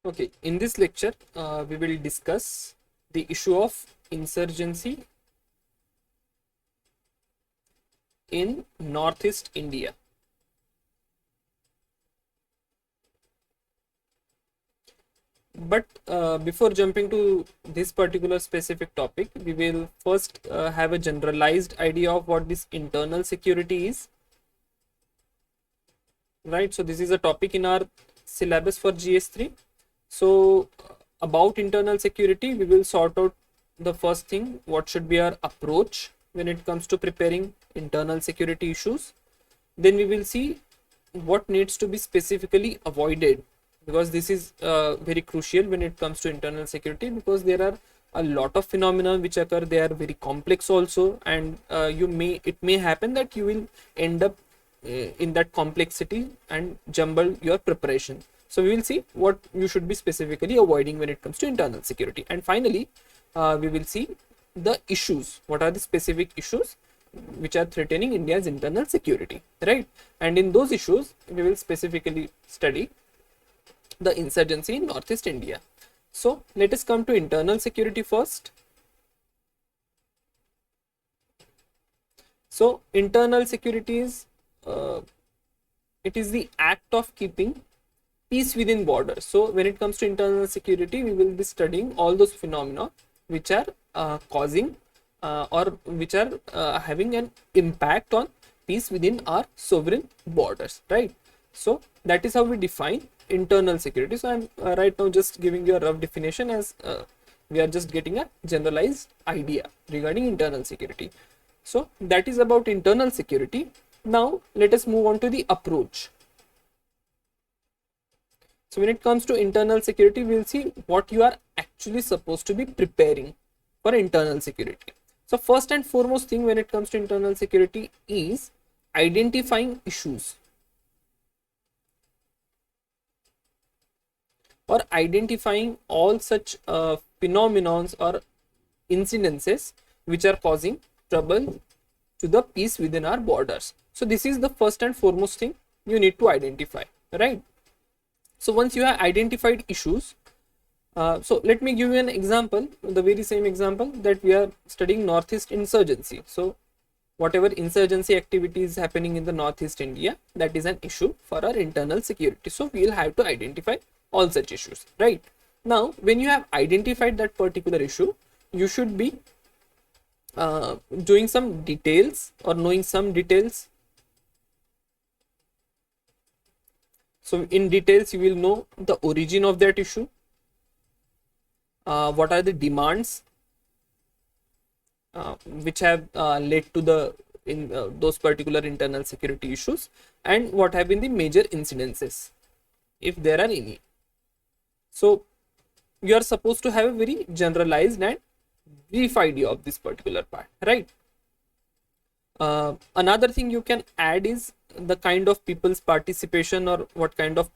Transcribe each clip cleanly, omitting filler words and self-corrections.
Okay, in this lecture, we will discuss the issue of insurgency in Northeast India. But before jumping to this particular specific topic, we will first have a generalized idea of what this internal security is. Right, so this is a topic in our syllabus for GS3. So about internal security, we will sort out the first thing, what should be our approach when it comes to preparing internal security issues. Then we will see what needs to be specifically avoided, because this is very crucial when it comes to internal security, because there are a lot of phenomena which occur. They are very complex also, and it may happen that you will end up in that complexity and jumble your preparation. So we will see what you should be specifically avoiding when it comes to internal security. And finally, we will see the issues. What are the specific issues which are threatening India's internal security, right? And in those issues, we will specifically study the insurgency in Northeast India. So let us come to internal security first. So internal security is it is the act of keeping peace within borders. So when it comes to internal security, we will be studying all those phenomena which are causing or which are having an impact on peace within our sovereign borders, right? So that is how we define internal security. So I'm right now just giving you a rough definition, as we are just getting a generalized idea regarding internal security. So that is about internal security. Now let us move on to the approach. So when it comes to internal security, we will see what you are actually supposed to be preparing for internal security. So first and foremost thing when it comes to internal security is identifying issues, or identifying all such phenomenons or incidences which are causing trouble to the peace within our borders. So this is the first and foremost thing you need to identify, right? So once you have identified issues, so let me give you an example, the very same example that we are studying Northeast insurgency. So whatever insurgency activity is happening in the Northeast India, that is an issue for our internal security. So we will have to identify all such issues, right? Now when you have identified that particular issue, you should be doing some details or knowing some details. So in details, you will know the origin of that issue, what are the demands which have led to the those particular internal security issues, and what have been the major incidences, if there are any. So you are supposed to have a very generalized and brief idea of this particular part, right? Another thing you can add is the kind of people's participation, or what kind of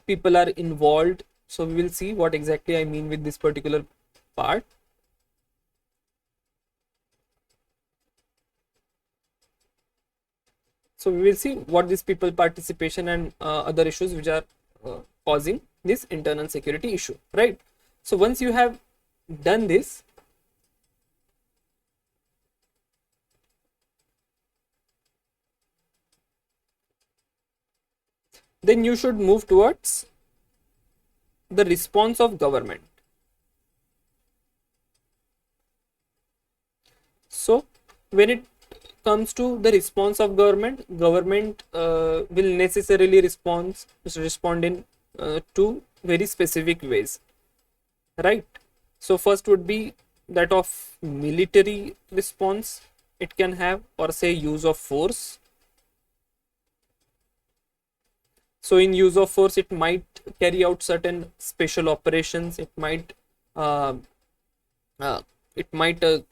people are involved. So we will see what exactly I mean with this particular part. So we will see what these people participation and other issues which are causing this internal security issue, right? So once you have done this, then you should move towards the response of government. So when it comes to the response of government will necessarily respond in two very specific ways, right? So first would be that of military response it can have, or say use of force. So in use of force, it might carry out certain special operations. It might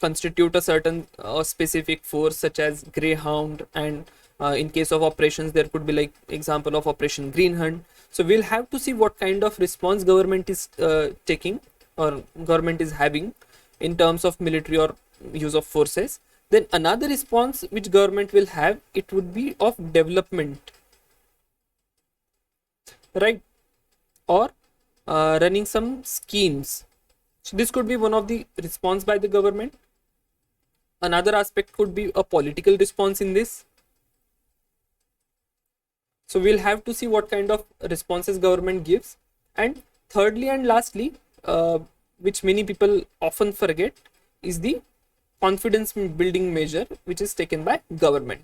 constitute a certain specific force, such as Greyhound, and in case of operations, there could be like example of Operation Green Hunt. So we'll have to see what kind of response government is taking, or government is having, in terms of military or use of forces. Then another response which government will have, it would be of development, right? or running some schemes. So this could be one of the response by the government. Another aspect could be a political response in this. So we'll have to see what kind of responses government gives. And thirdly and lastly, which many people often forget, is the confidence building measure which is taken by government.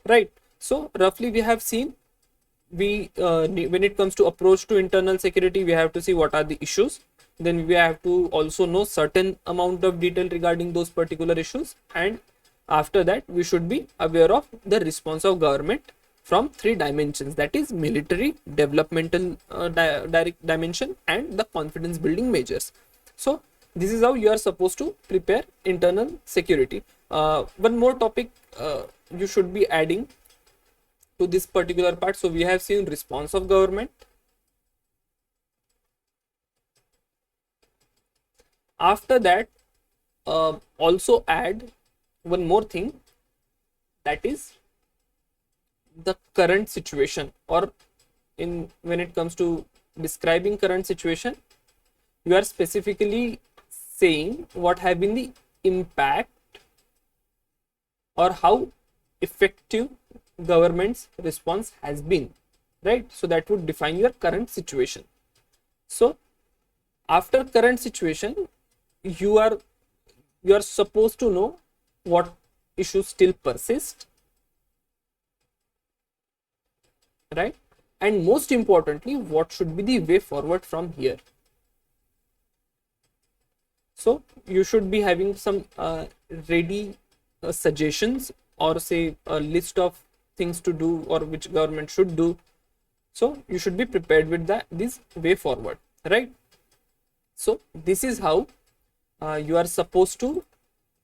Right. So roughly we have seen, when it comes to approach to internal security, we have to see what are the issues. Then we have to also know certain amount of detail regarding those particular issues, and after that we should be aware of the response of government from three dimensions, that is military, developmental direct dimension, and the confidence building measures. So this is how you are supposed to prepare internal security. One more topic you should be adding to this particular part. So we have seen response of government. After that, also add one more thing, that is the current situation, or when it comes to describing current situation, you are specifically saying what have been the impact or how effective government's response has been, right? So that would define your current situation. So after current situation, you are supposed to know what issues still persist, right? And most importantly, what should be the way forward from here. So you should be having some ready suggestions, or say a list of things to do or which government should do. So you should be prepared with this way forward, right? So this is how you are supposed to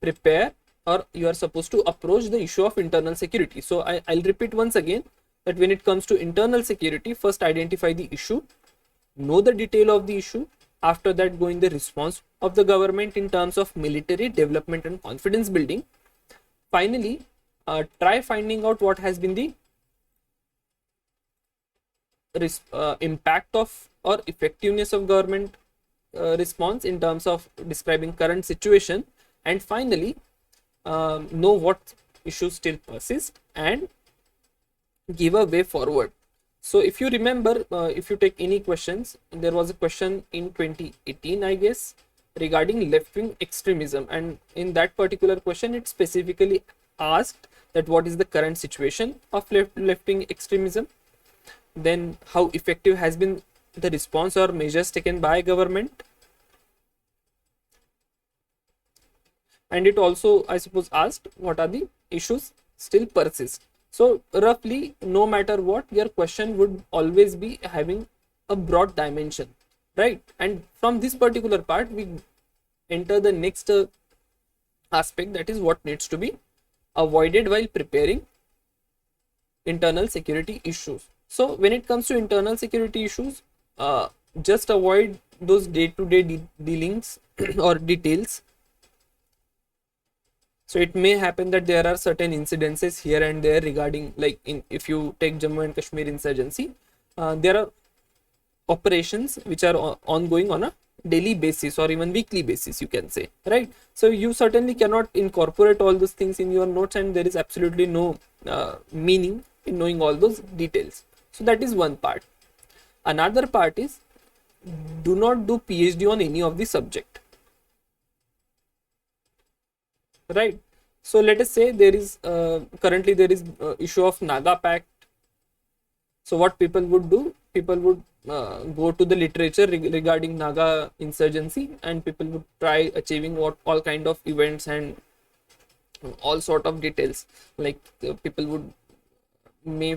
prepare, or you are supposed to approach the issue of internal security. So I'll repeat once again that when it comes to internal security, first identify the issue, know the detail of the issue. After that, go in the response of the government in terms of military, development, and confidence building. Finally, try finding out what has been the impact of or effectiveness of government response in terms of describing current situation. And finally, know what issues still persist and give a way forward. So if you remember, if you take any questions, there was a question in 2018, I guess, regarding left-wing extremism, and in that particular question it specifically asked that what is the current situation of left-wing extremism, then how effective has been the response or measures taken by government, and it also, I suppose, asked what are the issues still persist. So roughly, no matter what, your question would always be having a broad dimension, right? And from this particular part, we enter the next aspect, that is what needs to be avoided while preparing internal security issues. So when it comes to internal security issues, just avoid those day-to-day dealings or details. So it may happen that there are certain incidences here and there regarding, like if you take Jammu and Kashmir insurgency, there are operations which are ongoing on a daily basis or even weekly basis, you can say, right? So you certainly cannot incorporate all those things in your notes, and there is absolutely no meaning in knowing all those details. So that is one part. Another part is, do not do PhD on any of the subject, right? So let us say there is currently there is issue of Naga Pact. So what people would do, people would go to the literature regarding Naga insurgency, and people would try achieving what all kind of events and all sort of details, like people would may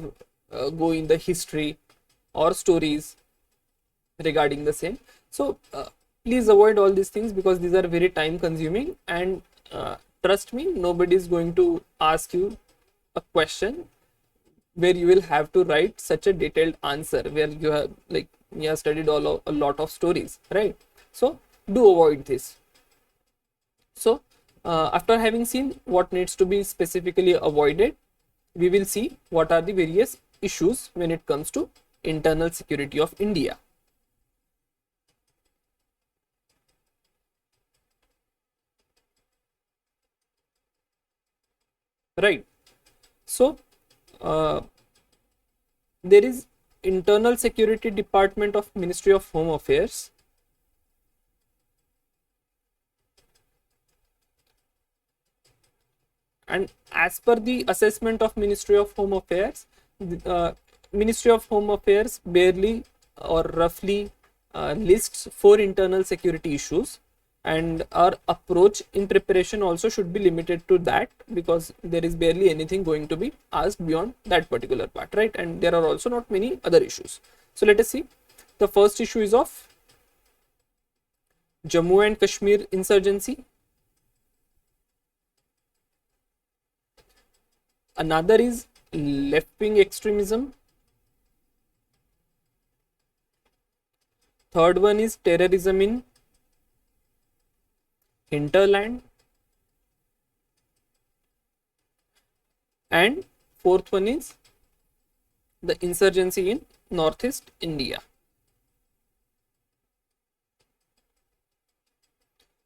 go in the history or stories regarding the same. So please avoid all these things, because these are very time consuming, and trust me, nobody is going to ask you a question where you will have to write such a detailed answer where you have studied a lot of stories, right? So do avoid this. So after having seen what needs to be specifically avoided, we will see what are the various issues when it comes to internal security of India. Right. So there is Internal Security Department of Ministry of Home Affairs. And as per the assessment of Ministry of Home Affairs, Ministry of Home Affairs barely or roughly lists 4 internal security issues, and our approach in preparation also should be limited to that, because there is barely anything going to be asked beyond that particular part, right? And there are also not many other issues. So let us see. The first issue is of Jammu and Kashmir insurgency. Another is left-wing extremism. Third one is terrorism in hinterland. And fourth one is the insurgency in northeast India.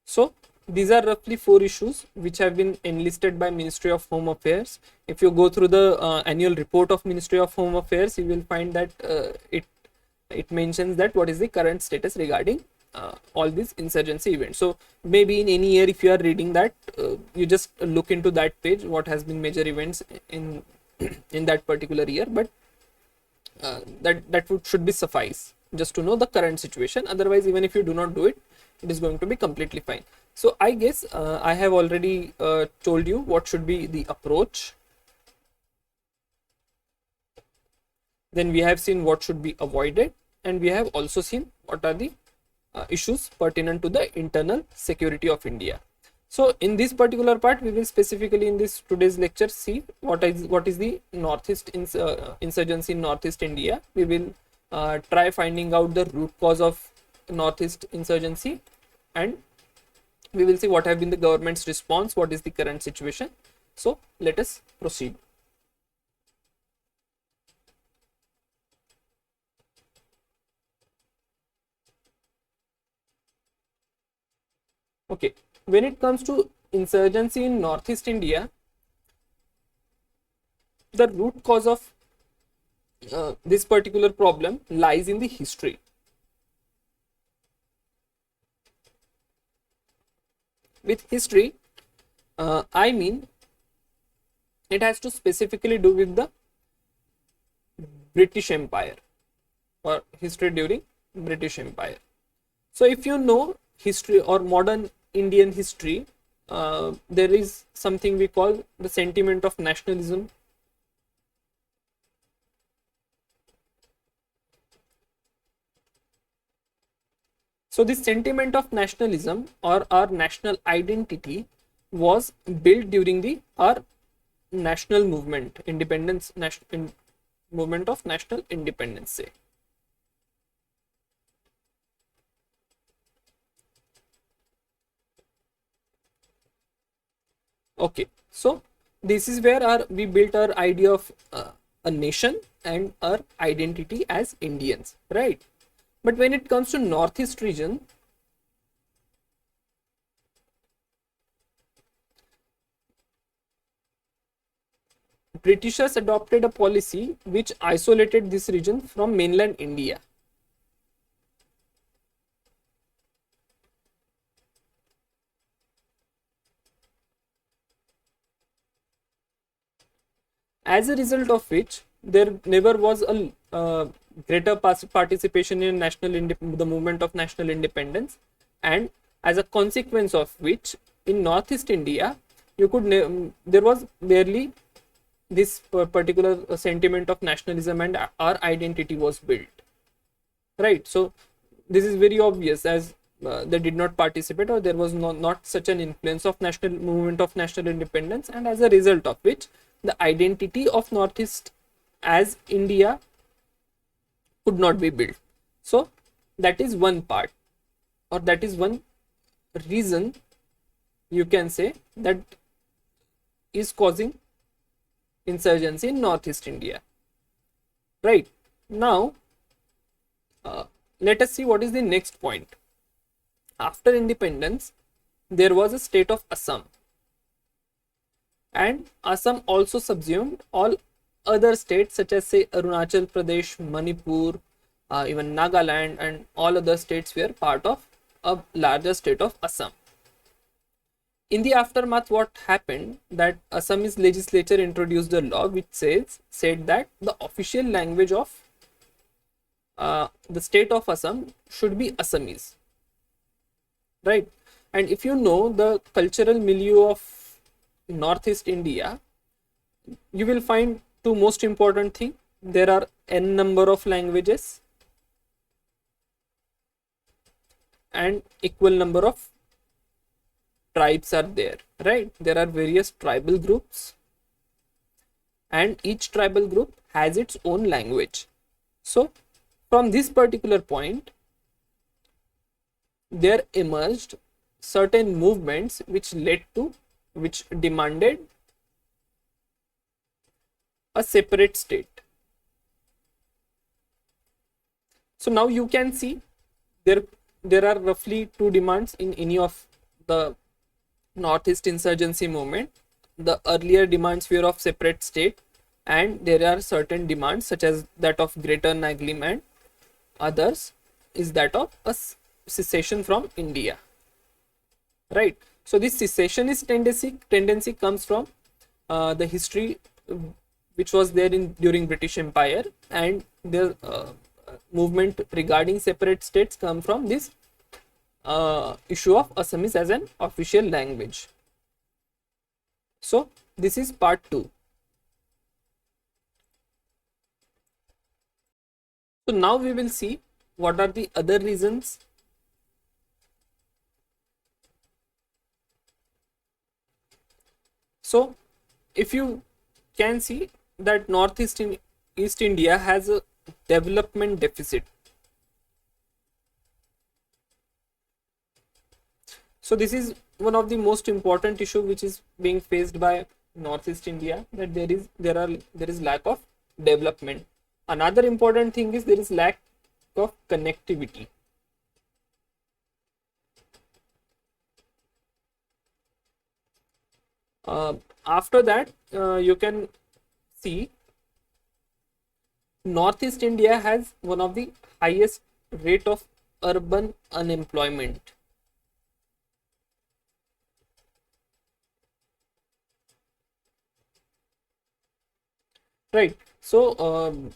So these are roughly 4 issues which have been enlisted by Ministry of Home Affairs. If you go through the annual report of Ministry of Home Affairs, you will find that it mentions that what is the current status regarding all these insurgency events. So maybe in any year, if you are reading that, you just look into that page, what has been major events in in that particular year. But that should be suffice just to know the current situation. Otherwise, even if you do not do it, it is going to be completely fine. So I guess I have already told you what should be the approach. Then we have seen what should be avoided, and we have also seen what are the issues pertinent to the internal security of India. So in this particular part, we will specifically in this today's lecture see what is the northeast insurgency in northeast India. We will try finding out the root cause of northeast insurgency, and we will see what have been the government's response, what is the current situation. So let us proceed. Okay, when it comes to insurgency in northeast India, the root cause of this particular problem lies in the history. With history, I mean it has to specifically do with the British Empire, or history during British Empire. So if you know history or modern Indian history, there is something we call the sentiment of nationalism. So this sentiment of nationalism or our national identity was built during our national movement, movement of national independence, say. Okay, so this is where we built our idea of a nation and our identity as Indians, right? But when it comes to northeast region, Britishers adopted a policy which isolated this region from mainland India. As a result of which, there never was a greater participation in the movement of national independence, and as a consequence of which, in northeast India, there was barely this particular sentiment of nationalism, and our identity was built, right? So this is very obvious, as they did not participate, or there was not such an influence of national movement of national independence, and as a result of which, the identity of northeast as India could not be built. So that is one part, or that is one reason, you can say, that is causing insurgency in northeast India. Right. Now, uh, let us see what is the next point. After independence, there was a state of Assam, and Assam also subsumed all other states such as say Arunachal Pradesh, Manipur, even Nagaland, and all other states were part of a larger state of Assam. In the aftermath, what happened that Assamese legislature introduced a law which said that the official language of the state of Assam should be Assamese, right? And if you know the cultural milieu of Northeast India, you will find two most important thing. There are n number of languages and equal number of tribes are there, right? There are various tribal groups, and each tribal group has its own language. So from this particular point, there emerged certain movements which demanded a separate state. So now you can see there are roughly two demands in any of the Northeast insurgency movement. The earlier demands were of separate state, and there are certain demands such as that of Greater Nagalim, and others is that of a secession from India, right? So this secessionist tendency comes from the history which was there in during British Empire, and the movement regarding separate states come from this issue of Assamese as an official language. So this is part 2. So now we will see what are the other reasons. So if you can see that Northeast in East India has a development deficit. So this is one of the most important issue which is being faced by Northeast India, that there is lack of development. Another important thing is there is lack of connectivity. After that, you can see Northeast India has one of the highest rate of urban unemployment. Right. So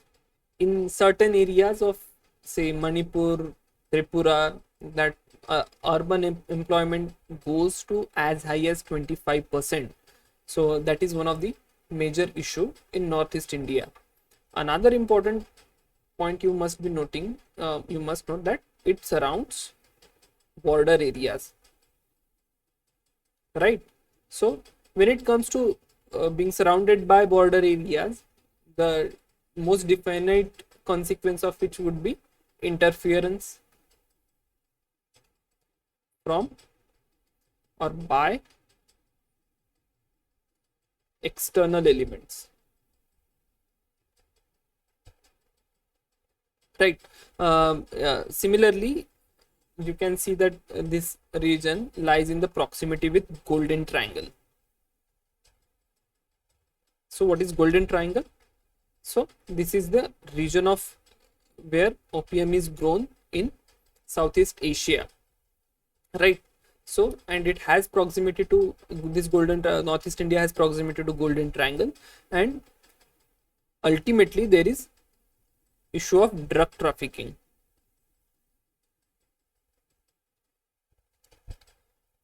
in certain areas of say Manipur, Tripura, that urban employment goes to as high as 25%. So that is one of the major issue in Northeast India. Another important point you must be noting, you must note that it surrounds border areas, right? So when it comes to being surrounded by border areas, the most definite consequence of which would be interference from or by external elements, right? Similarly, you can see that this region lies in the proximity with Golden Triangle. So what is Golden Triangle? So this is the region of where opium is grown in Southeast Asia, right? So, and it has proximity to this Northeast India has proximity to Golden Triangle, and ultimately there is issue of drug trafficking.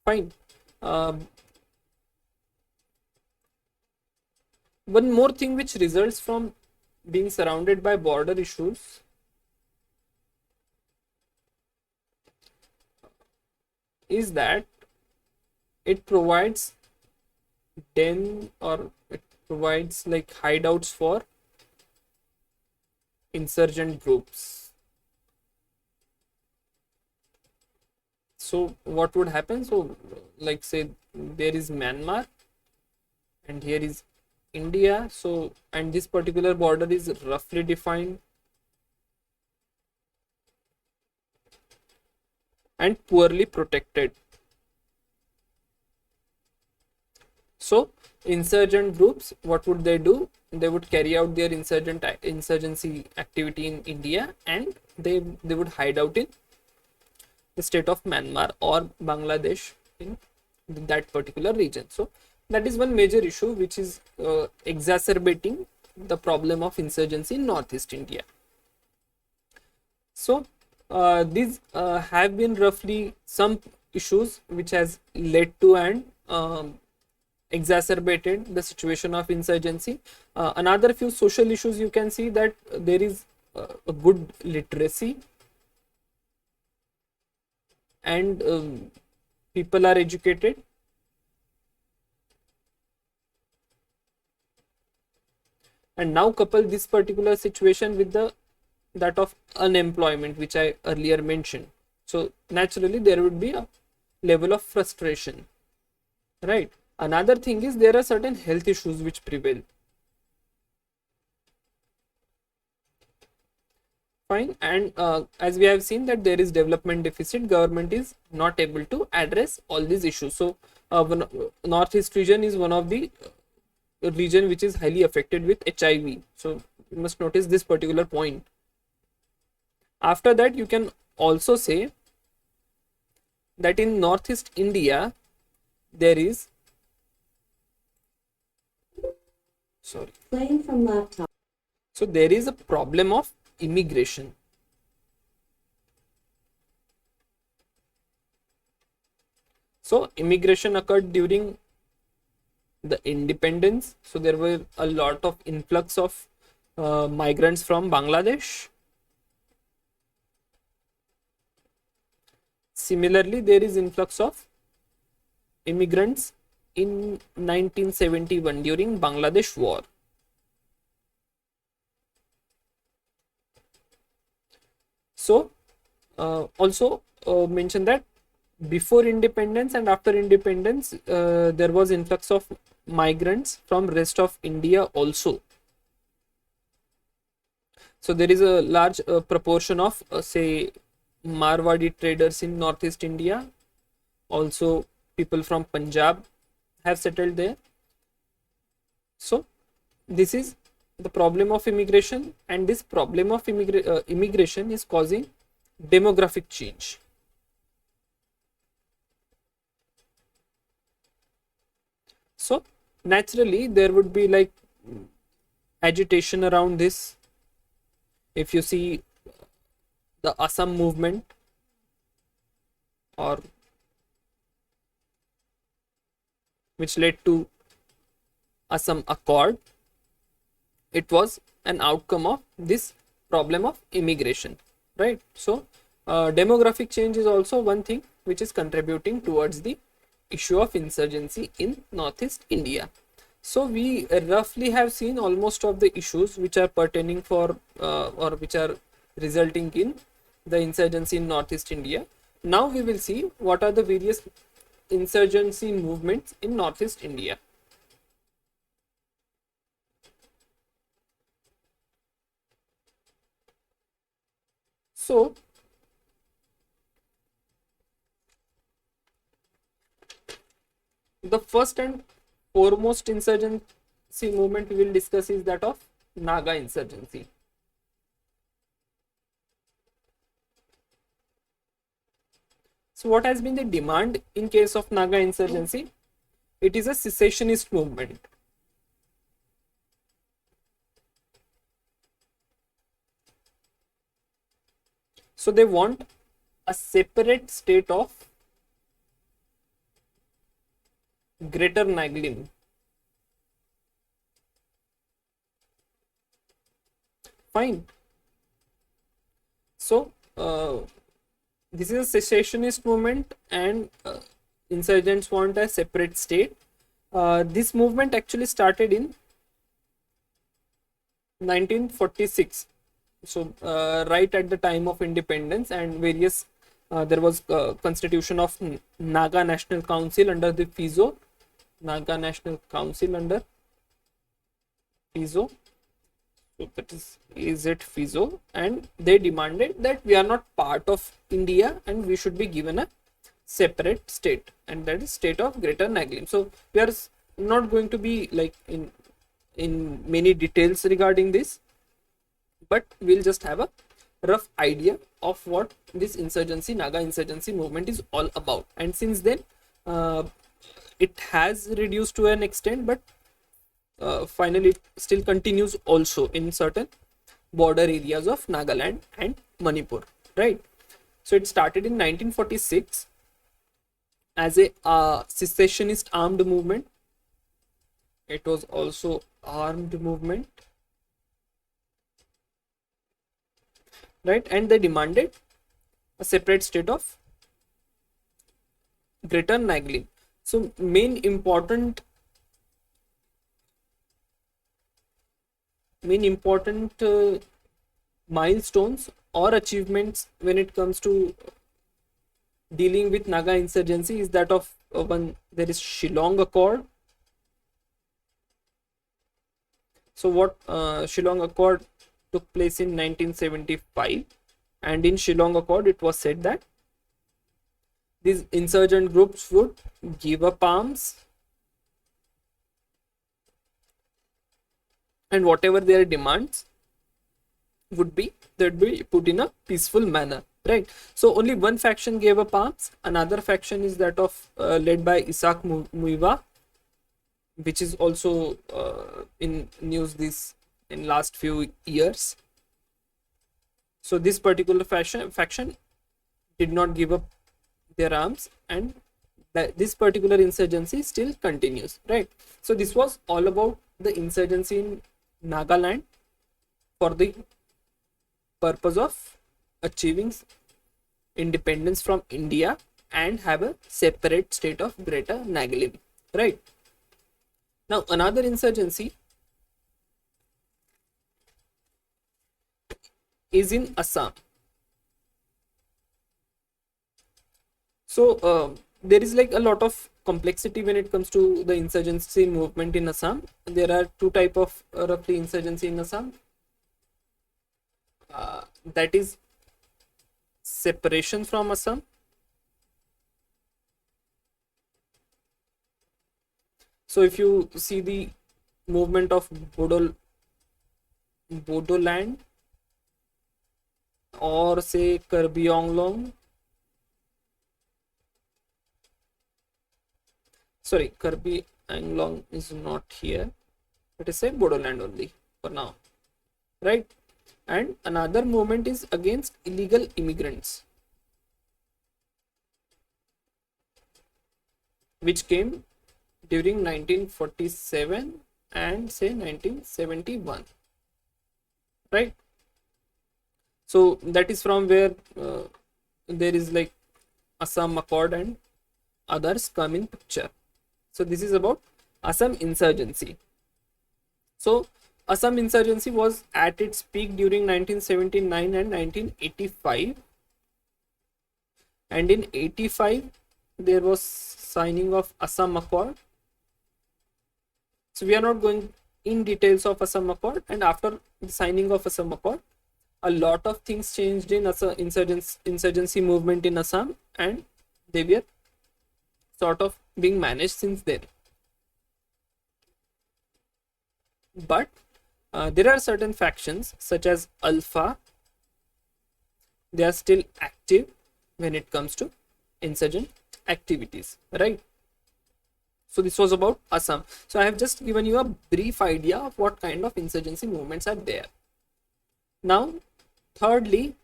Fine. One more thing which results from being surrounded by border issues is that it provides den, or it provides like hideouts for insurgent groups. So what would happen? So like say there is Myanmar and here is India. So, and this particular border is roughly defined and poorly protected. So insurgent groups, what would they do? They would carry out their insurgency activity in India, and they would hide out in the state of Myanmar or Bangladesh, in that particular region. So that is one major issue which is exacerbating the problem of insurgency in Northeast India. So these have been roughly some issues which has led to and exacerbated the situation of insurgency. Another few social issues, you can see that there is a good literacy, and people are educated, and now couple this particular situation with the that of unemployment which I earlier mentioned. So naturally there would be a level of frustration, right? Another thing is there are certain health issues which prevail. Fine. And as we have seen that there is development deficit, government is not able to address all these issues. So Northeast region is one of the region which is highly affected with HIV. So you must notice this particular point. After that, you can also say that in Northeast India there is Playing from laptop. So there is a problem of immigration. So immigration occurred during the independence. So there were a lot of influx of migrants from Bangladesh. Similarly, there is influx of immigrants in 1971 during Bangladesh war. So also mention that before independence and after independence there was influx of migrants from rest of India also. So there is a large proportion of say Marwadi traders in Northeast India. Also people from Punjab have settled there. So this is the problem of immigration, and this problem of immigration is causing demographic change. So naturally there would be like agitation around this. If you see the Assam movement, or which led to Assam Accord, it was an outcome of this problem of immigration, right? So demographic change is also one thing which is contributing towards the issue of insurgency in Northeast India. So we roughly have seen almost of the issues which are pertaining for or which are resulting in the insurgency in Northeast India. Now we will see what are the various insurgency movements in Northeast India. So the first and foremost insurgency movement we will discuss is that of Naga insurgency. So what has been the demand in case of Naga insurgency? It is a secessionist movement. So they want a separate state of Greater Nagaland. Fine. So this is a secessionist movement, and insurgents want a separate state. This movement actually started in 1946. So right at the time of independence, and various there was constitution of Naga National Council under the FIZO, Naga National Council under Fizo. So that is it Fizo, and they demanded that we are not part of India and we should be given a separate state, and that is state of Greater Nagaland. So we are not going to be like in many details regarding this, but we'll just have a rough idea of what this insurgency, Naga insurgency movement is all about. And since then, it has reduced to an extent, but finally it still continues also in certain border areas of Nagaland and Manipur, right? So it started in 1946 as a secessionist armed movement. It was also armed movement, right? And they demanded a separate state of Greater Nagaland. So main important milestones or achievements when it comes to dealing with Naga insurgency is that of one, there is Shillong Accord. So what Shillong Accord took place in 1975, and in Shillong Accord it was said that these insurgent groups would give up arms and whatever their demands would be, they'd be put in a peaceful manner, right? So only one faction gave up arms. Another faction is that of led by Isaac Muiwa, which is also in news this in last few years. So this particular faction did not give up their arms, and this particular insurgency still continues, right? So this was all about the insurgency in Nagaland for the purpose of achieving independence from India and have a separate state of Greater Nagaland, right? Now another insurgency is in Assam. So there is like a lot of complexity when it comes to the insurgency movement in Assam. There are two type of roughly insurgency in Assam. That is separation from Assam. So if you see the movement of Bodoland or say Karbi Anglong, sorry, Karbi Anglong is not here, let us say Bodoland only for now, right? And another movement is against illegal immigrants, which came during 1947 and say 1971, right? So that is from where there is like Assam Accord and others come in picture. So this is about Assam insurgency. So Assam insurgency was at its peak during 1979 and 1985, and in 85 there was signing of Assam Accord. So we are not going in details of Assam Accord, and after the signing of Assam Accord, a lot of things changed in Assam insurgency movement in Assam, and they were sort of being managed since then. But there are certain factions such as Alpha, they are still active when it comes to insurgent activities, right? So this was about Assam. So I have just given you a brief idea of what kind of insurgency movements are there. Now thirdly,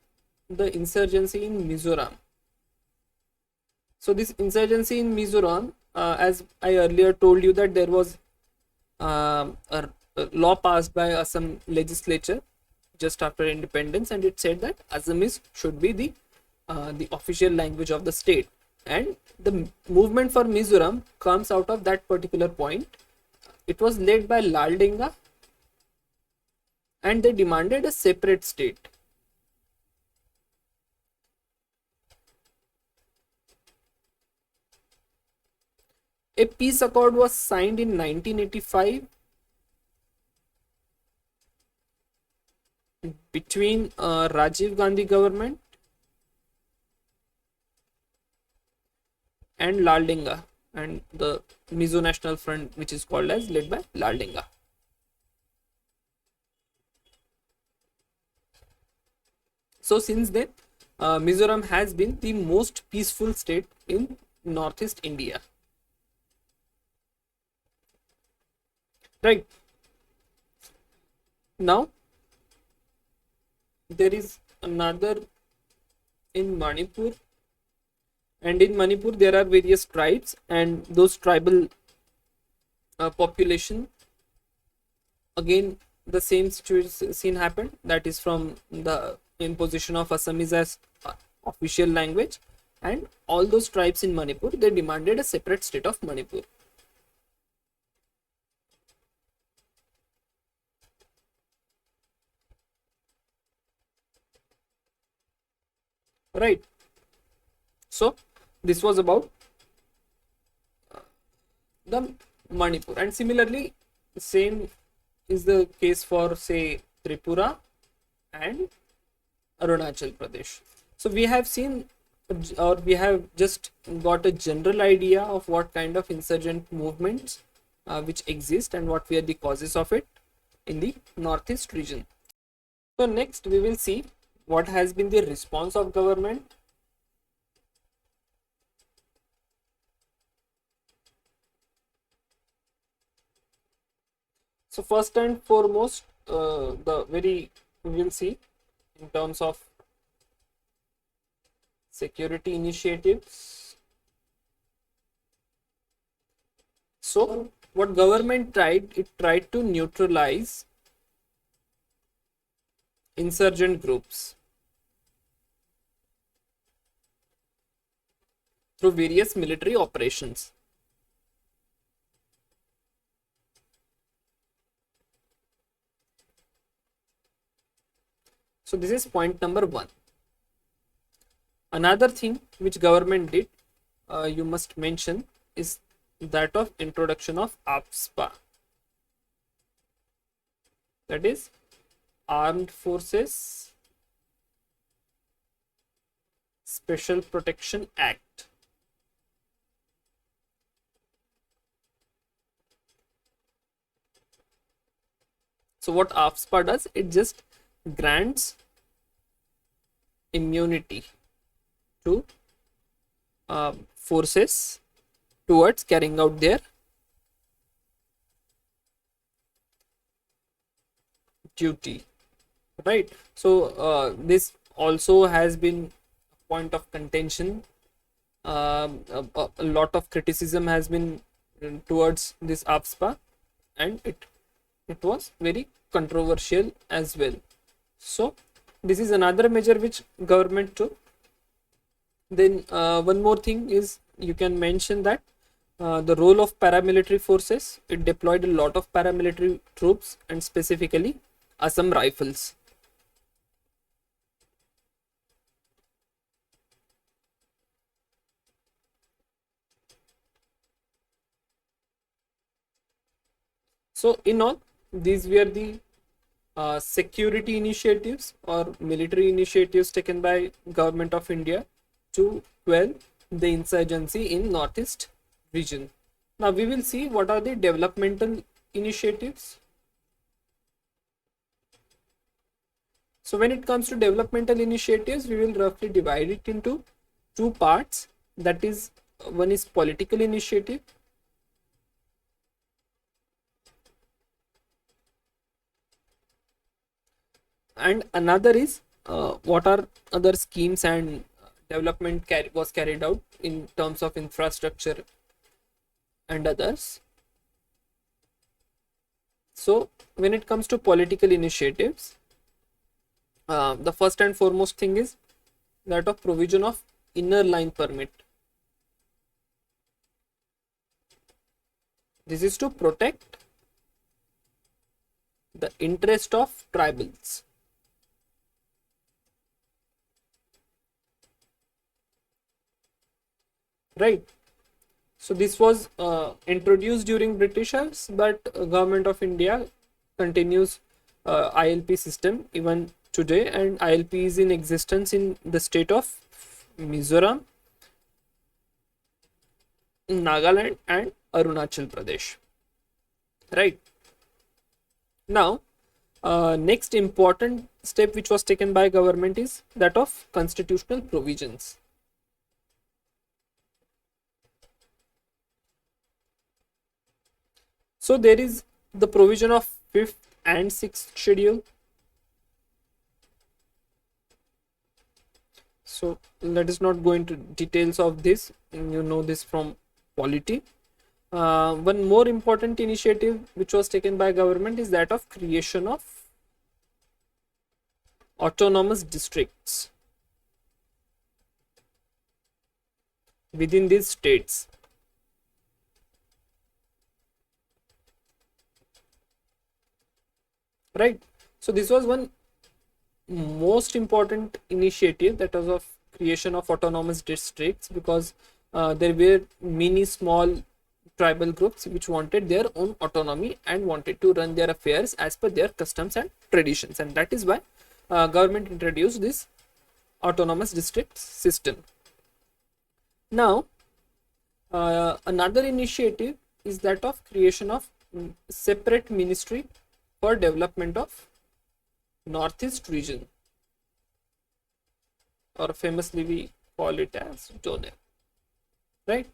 the insurgency in Mizoram. So this insurgency in Mizoram, as I earlier told you that there was a law passed by Assam legislature just after independence, and it said that Assamese should be the official language of the state, and the movement for Mizoram comes out of that particular point. It was led by Lal Denga, and they demanded a separate state. A peace accord was signed in 1985, between Rajiv Gandhi government and Laldenga and the Mizo National Front, which is called as led by Laldenga. So since then, Mizoram has been the most peaceful state in Northeast India. Right. Now, there is another in Manipur, and in Manipur there are various tribes, and those tribal population, again the same situation happened, that is from the imposition of Assamese as official language, and all those tribes in Manipur, they demanded a separate state of Manipur. Right. So this was about the Manipur, and similarly same is the case for, say, Tripura and Arunachal Pradesh. So we have seen, or we have just got a general idea of what kind of insurgent movements which exist and what were the causes of it in the northeast region. So next we will see what has been the response of government. So first and foremost, we will see in terms of security initiatives. So what government tried, it tried to neutralize insurgent groups through various military operations. So this is point number one. Another thing which government did, you must mention, is that of introduction of AFSPA, that is Armed Forces Special Protection Act. So what AFSPA does, it just grants immunity to forces towards carrying out their duty, right? So this also has been a point of contention. A lot of criticism has been towards this AFSPA, and it was very controversial as well. So this is another measure which government took. Then one more thing is, you can mention that the role of paramilitary forces, it deployed a lot of paramilitary troops, and specifically Assam Rifles. So in all, these were the security initiatives or military initiatives taken by government of India to quell the insurgency in northeast region. Now we will see what are the developmental initiatives. So when it comes to developmental initiatives, we will roughly divide it into two parts. That is, one is political initiative, and another is what are other schemes and development was carried out in terms of infrastructure and others. So when it comes to political initiatives, the first and foremost thing is that of provision of inner line permit. This is to protect the interest of tribals. Right. So this was introduced during Britishers, but government of India continues ILP system even today, and ILP is in existence in the state of Mizoram, Nagaland, and Arunachal Pradesh. Right now, next important step which was taken by government is that of constitutional provisions. So there is the provision of 5th and 6th schedule. So let us not go into details of this, you know this from polity. One more important initiative which was taken by government is that of creation of autonomous districts within these states. Right. So this was one most important initiative, that was of creation of autonomous districts, because there were many small tribal groups which wanted their own autonomy and wanted to run their affairs as per their customs and traditions, and that is why government introduced this autonomous district system. Now another initiative is that of creation of separate ministry for development of Northeast region, or famously we call it as donor. Right.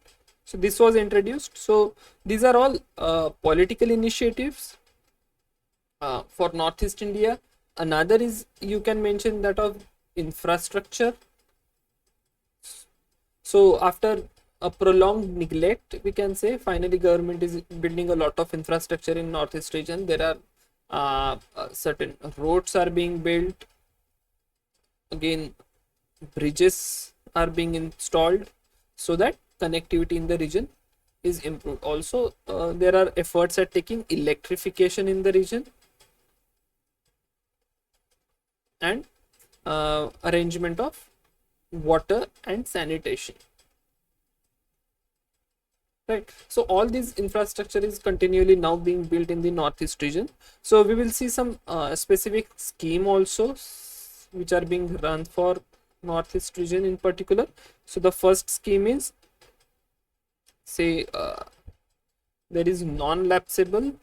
So this was introduced. So these are all political initiatives for Northeast India. Another is, you can mention that of infrastructure. So after a prolonged neglect, we can say finally government is building a lot of infrastructure in Northeast region. There are certain roads are being built. Again, bridges are being installed so that connectivity in the region is improved. Also, there are efforts at taking electrification in the region, and arrangement of water and sanitation. Right. So all this infrastructure is continually now being built in the Northeast region. So we will see some specific scheme also which are being run for Northeast region in particular. So the first scheme is, say, there is non-lapsable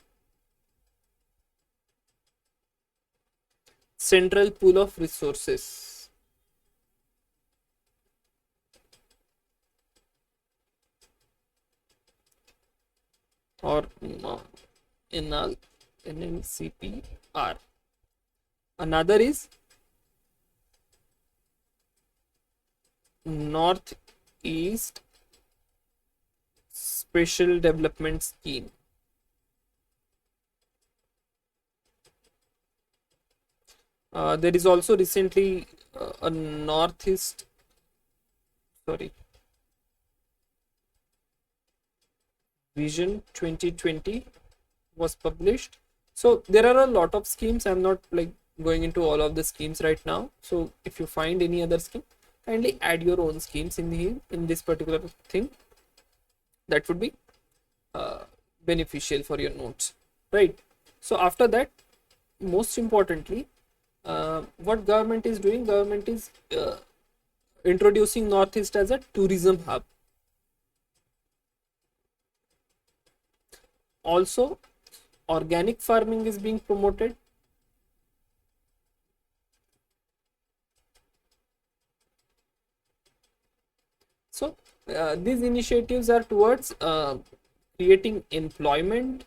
central pool of resources. Or NLCPR. Another is Northeast Special Development Scheme. There is also recently a Northeast, Vision 2020 was published. So there are a lot of schemes. I'm not like going into all of the schemes right now. So if you find any other scheme, kindly add your own schemes in this particular thing. That would be beneficial for your notes, right? So after that, most importantly, what government is doing, government is introducing Northeast as a tourism hub. Also, organic farming is being promoted. So these initiatives are towards creating employment,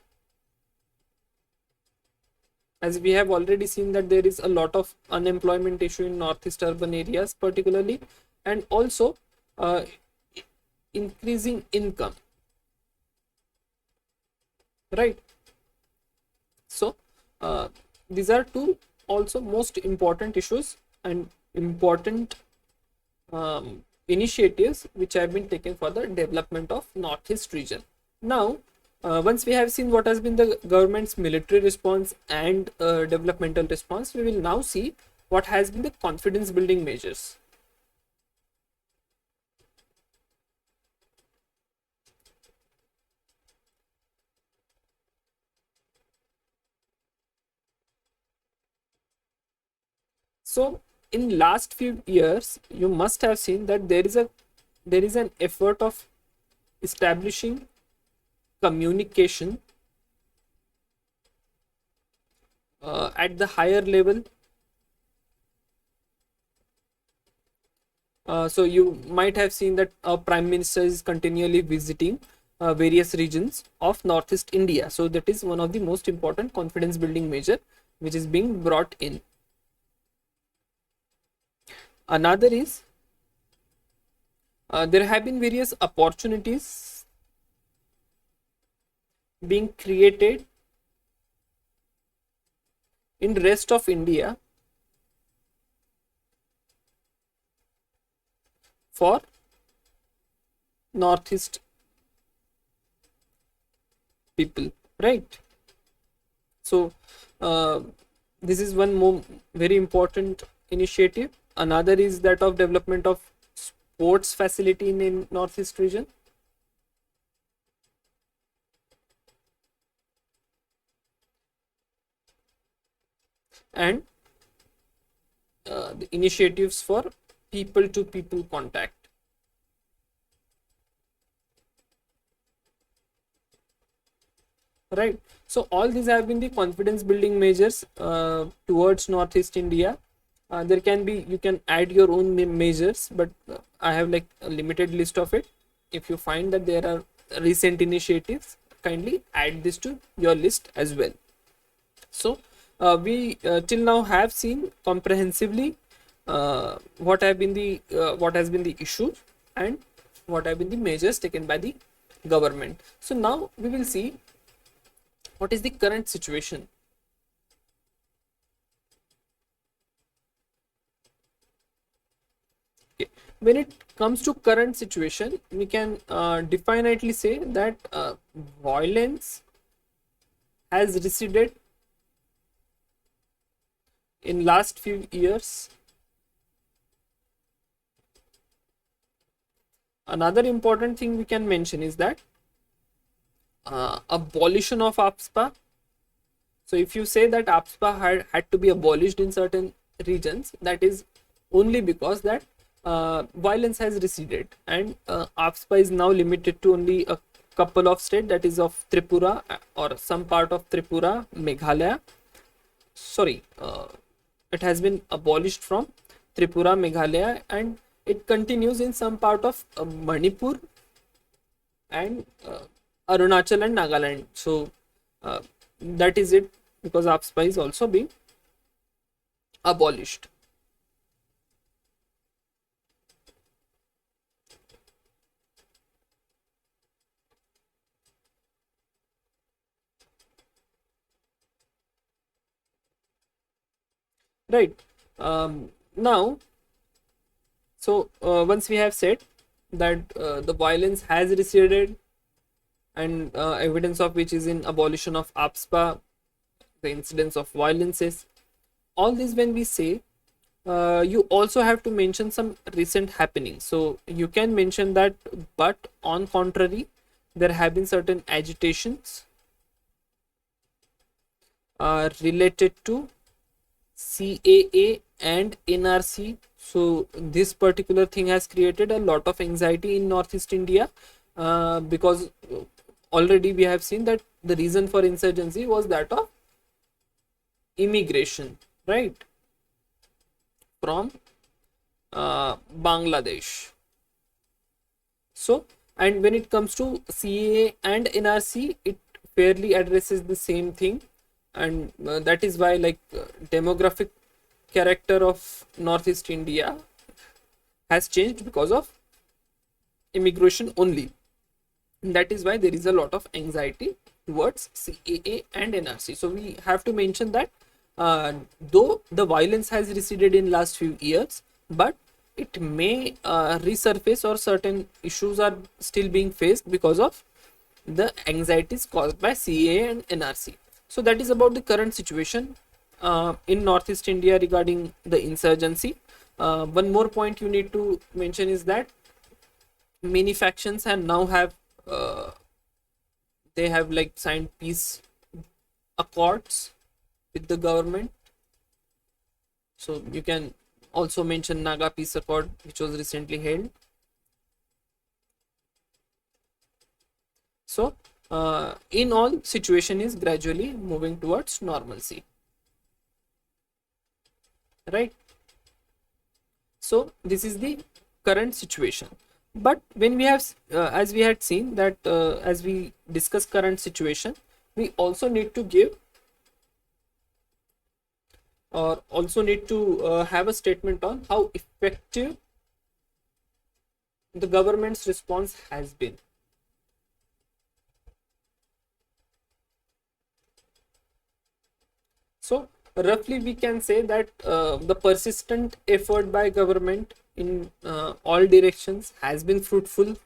as we have already seen that there is a lot of unemployment issue in Northeast urban areas particularly, and also increasing income, right? So these are two also most important issues and important initiatives which have been taken for the development of Northeast region. Now once we have seen what has been the government's military response and developmental response, we will now see what has been the confidence building measures. So in last few years, you must have seen that there is an effort of establishing communication at the higher level. So you might have seen that our Prime Minister is continually visiting various regions of Northeast India. So that is one of the most important confidence building measure which is being brought in. Another is there have been various opportunities being created in rest of India for Northeast people, right? So this is one more very important initiative. Another is that of development of sports facility in Northeast region. And the initiatives for people to people contact. Right. So all these have been the confidence building measures towards Northeast India. There can be, you can add your own measures, but I have like a limited list of it. If you find that there are recent initiatives, kindly add this to your list as well. So we till now have seen comprehensively what has been the issues and what have been the measures taken by the government. So now we will see what is the current situation. Okay. When it comes to current situation, we can definitely say that violence has receded in last few years. Another important thing we can mention is that abolition of APSPA. So if you say that APSPA had to be abolished in certain regions, that is only because that violence has receded, and APSPA is now limited to only a couple of states, that is of Tripura or some part of Tripura, Meghalaya. Sorry, it has been abolished from Tripura, Meghalaya, and it continues in some part of Manipur and Arunachal and Nagaland. So that is it, because APSPA is also being abolished. Right. Now, so once we have said that the violence has receded, and evidence of which is in abolition of APSPA, the incidence of violences, all this, when we say, you also have to mention some recent happenings. So you can mention that, but on contrary, there have been certain agitations related to CAA and NRC. So this particular thing has created a lot of anxiety in Northeast India, because already we have seen that the reason for insurgency was that of immigration, right, from Bangladesh. So, and when it comes to CAA and NRC, it fairly addresses the same thing, and that is why, like, demographic character of Northeast India has changed because of immigration only. And that is why there is a lot of anxiety towards CAA and NRC. So we have to mention that though the violence has receded in last few years, but it may resurface, or certain issues are still being faced because of the anxieties caused by CAA and NRC. So that is about the current situation in Northeast India regarding the insurgency. One more point you need to mention is that many factions have now have they have like signed peace accords with the government. So you can also mention Naga Peace Accord, which was recently held. So in all, situation is gradually moving towards normalcy, right? So this is the current situation. But when we have, as we had seen that as we discuss current situation, we also need to give or also need to have a statement on how effective the government's response has been. So roughly we can say that the persistent effort by government in all directions has been fruitful,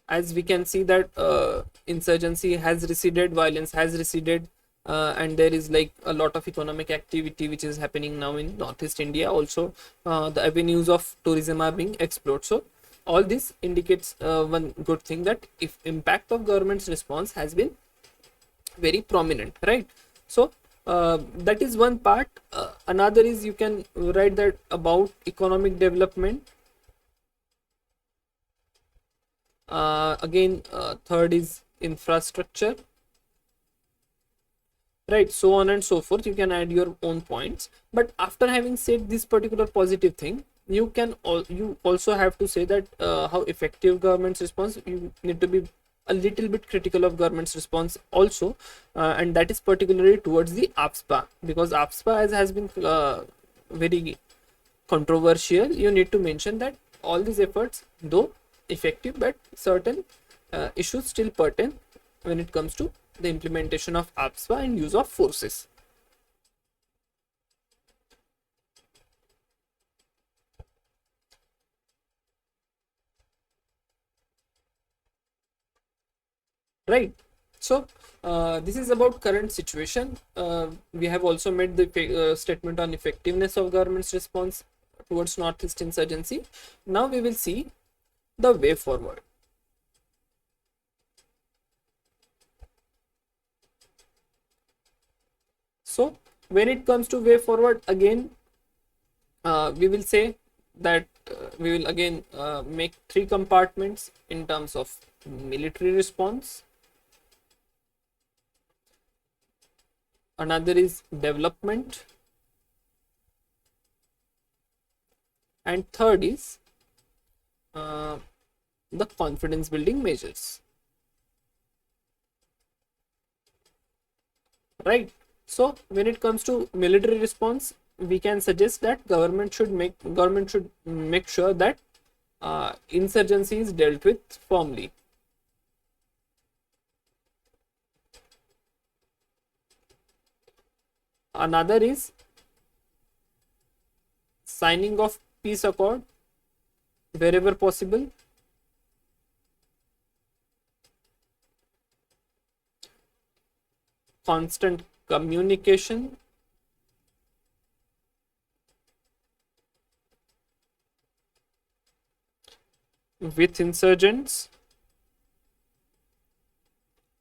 as we can see that insurgency has receded, violence has receded, and there is like a lot of economic activity which is happening now in Northeast India. Also the avenues of tourism are being explored. So all this indicates one good thing, that if impact of government's response has been very prominent, right? So that is one part. Another is, you can write that about economic development. Again, third is infrastructure, right? So on and so forth. You can add your own points, but after having said this particular positive thing, you can you also have to say that how effective government's response. You need to be a little bit critical of government's response also, and that is particularly towards the APSPA, because APSPA has been very controversial. You need to mention that all these efforts, though effective, but certain issues still pertain when it comes to the implementation of APSPA and use of forces. Right. So this is about current situation. We have also made the statement on effectiveness of government's response towards Northeast insurgency. Now we will see the way forward. So when it comes to way forward, again we will say that we will again make three compartments in terms of military response. Another is development, and third is the confidence building measures, right? So when it comes to military response, we can suggest that government should make sure that insurgency is dealt with firmly. Another is signing of peace accord wherever possible. Constant communication. With insurgents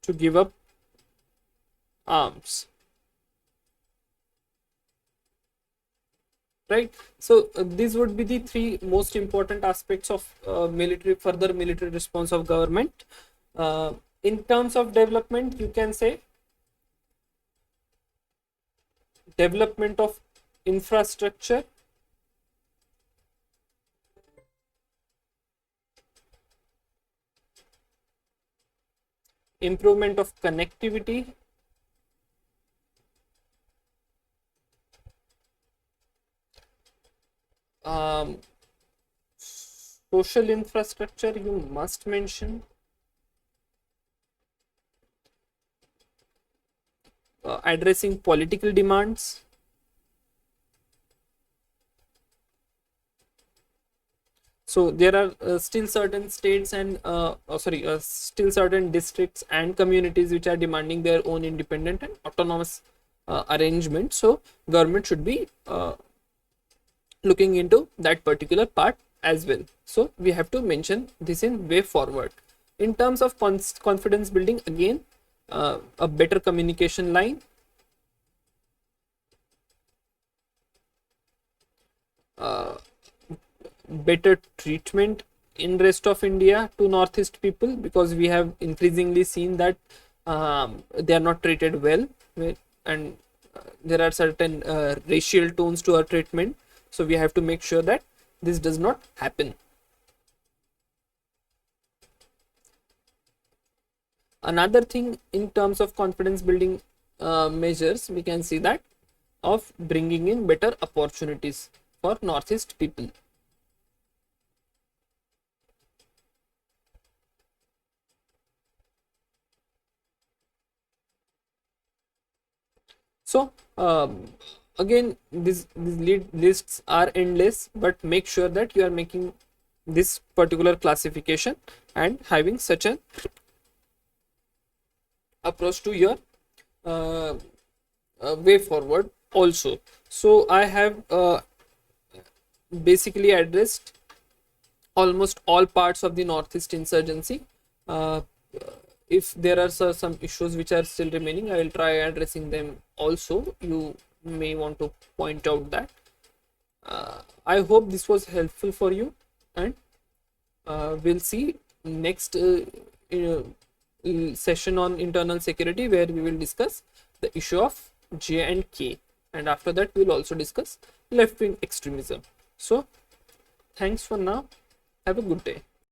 to give up arms. Right. So these would be the three most important aspects of further military response of government. In terms of development, you can say development of infrastructure, improvement of connectivity, social infrastructure you must mention, addressing political demands, so there are still certain states and still certain districts and communities which are demanding their own independent and autonomous arrangement. So government should be looking into that particular part as well. So we have to mention this in way forward. In terms of confidence building, again a better communication line, better treatment in rest of India to Northeast people, because we have increasingly seen that they are not treated well, and there are certain racial tones to our treatment. So we have to make sure that this does not happen. Another thing in terms of confidence building measures, we can see that of bringing in better opportunities for Northeast people. So again, these lists are endless, but make sure that you are making this particular classification and having such an approach to your way forward also. So I have basically addressed almost all parts of the Northeast insurgency. If there are some issues which are still remaining, I will try addressing them also. You may want to point out that. I hope this was helpful for you, and we'll see next session on internal security, where we will discuss the issue of J and K, and after that we will also discuss left-wing extremism. So thanks for now. Have a good day.